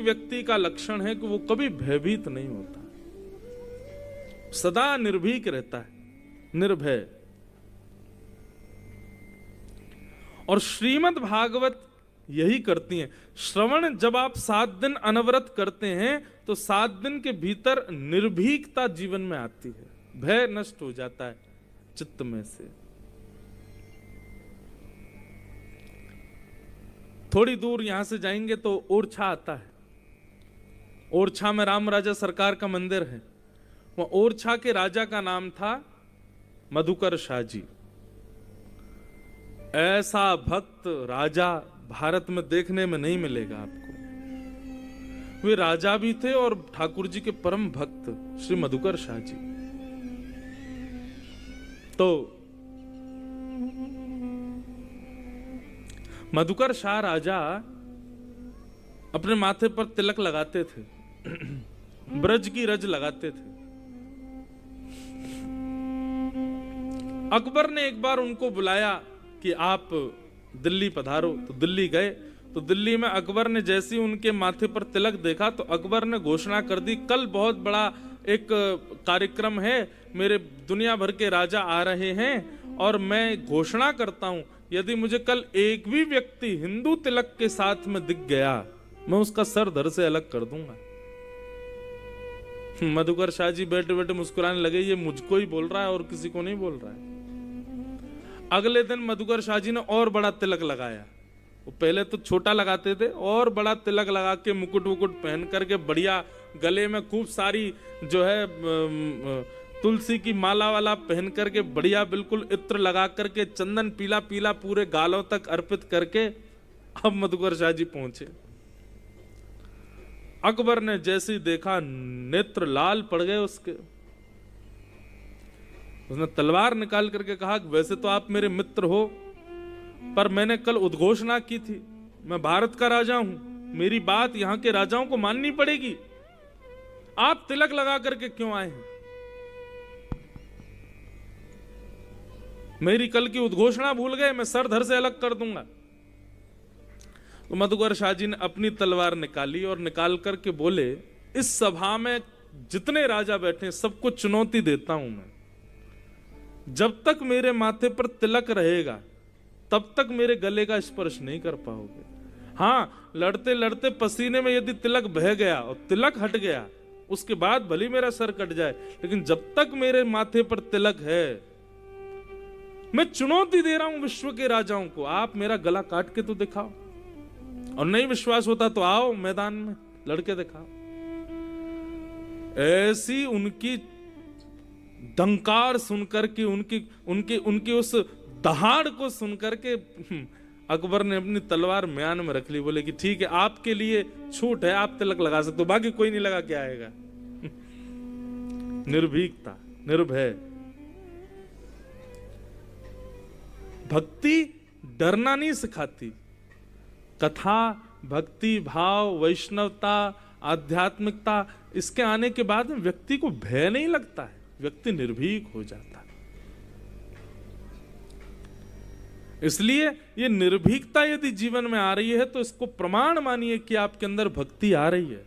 व्यक्ति का लक्षण है कि वो कभी भयभीत नहीं होता, सदा निर्भीक रहता है, निर्भय। और श्रीमद् भागवत यही करती हैं। श्रवण जब आप 7 दिन अनवरत करते हैं तो 7 दिन के भीतर निर्भीकता जीवन में आती है, भय नष्ट हो जाता है चित्त में से। थोड़ी दूर यहां से जाएंगे तो ओरछा आता है। ओरछा में राम राजा सरकार का मंदिर है। वह ओरछा के राजा का नाम था मधुकर शाह जी। ऐसा भक्त राजा भारत में देखने में नहीं मिलेगा आपको। वे राजा भी थे और ठाकुर जी के परम भक्त श्री मधुकर शाह जी। तो मधुकर शाह राजा अपने माथे पर तिलक लगाते थे, ब्रज की रज लगाते थे। अकबर ने एक बार उनको बुलाया कि आप दिल्ली पधारो, तो दिल्ली गए। तो दिल्ली में अकबर ने जैसे ही उनके माथे पर तिलक देखा तो अकबर ने घोषणा कर दी, कल बहुत बड़ा एक कार्यक्रम है, मेरे दुनिया भर के राजा आ रहे हैं और मैं घोषणा करता हूं यदि मुझे कल एक भी व्यक्ति हिंदू तिलक के साथ में दिख गया मैं उसका सर धड़ से अलग कर दूंगा। मधुकर शाह जी बैठे बैठे मुस्कुराने लगे, ये मुझको ही बोल रहा है और किसी को नहीं बोल रहा है। अगले दिन मधुकर शाह जी ने और बड़ा तिलक लगाया। वो पहले तो छोटा लगाते थे और बड़ा तिलक लगा के मुकुट वुकुट पहन करके बढ़िया गले में खूब सारी जो है तुलसी की माला वाला पहन करके बढ़िया बिल्कुल इत्र लगा करके चंदन पीला पीला पूरे गालों तक अर्पित करके अब मधुकर शाह जी पहुंचे। अकबर ने जैसे ही देखा नेत्र लाल पड़ गए उसके। उसने तलवार निकाल करके कहा, वैसे तो आप मेरे मित्र हो पर मैंने कल उद्घोषणा की थी, मैं भारत का राजा हूं, मेरी बात यहां के राजाओं को माननी पड़ेगी। आप तिलक लगा करके क्यों आए हैं? मेरी कल की उद्घोषणा भूल गए, मैं सर धड़ से अलग कर दूंगा। तो मधुकर शाह जी ने अपनी तलवार निकाली और निकाल करके बोले, इस सभा में जितने राजा बैठे सबको चुनौती देता हूं मैं, जब तक मेरे माथे पर तिलक रहेगा तब तक मेरे गले का स्पर्श नहीं कर पाओगे। हाँ, लड़ते लड़ते पसीने में यदि तिलक बह गया और तिलक हट गया उसके बाद भले मेरा सर कट जाए, लेकिन जब तक मेरे माथे पर तिलक है मैं चुनौती दे रहा हूं विश्व के राजाओं को, आप मेरा गला काट के तो दिखाओ, और नहीं विश्वास होता तो आओ मैदान में लड़के दिखाओ। ऐसी उनकी डंकार सुनकर के उनकी उस दहाड़ को सुनकर के अकबर ने अपनी तलवार म्यान में रख ली। बोले कि ठीक है, आपके लिए छूट है, आप तिलक लगा सकते हो, बाकी कोई नहीं लगा के आएगा। निर्भीकता, निर्भय। भक्ति डरना नहीं सिखाती। कथा, भक्ति भाव, वैष्णवता, आध्यात्मिकता, इसके आने के बाद व्यक्ति को भय नहीं लगता है, व्यक्ति निर्भीक हो जाता है। इसलिए ये निर्भीकता यदि जीवन में आ रही है तो इसको प्रमाण मानिए कि आपके अंदर भक्ति आ रही है।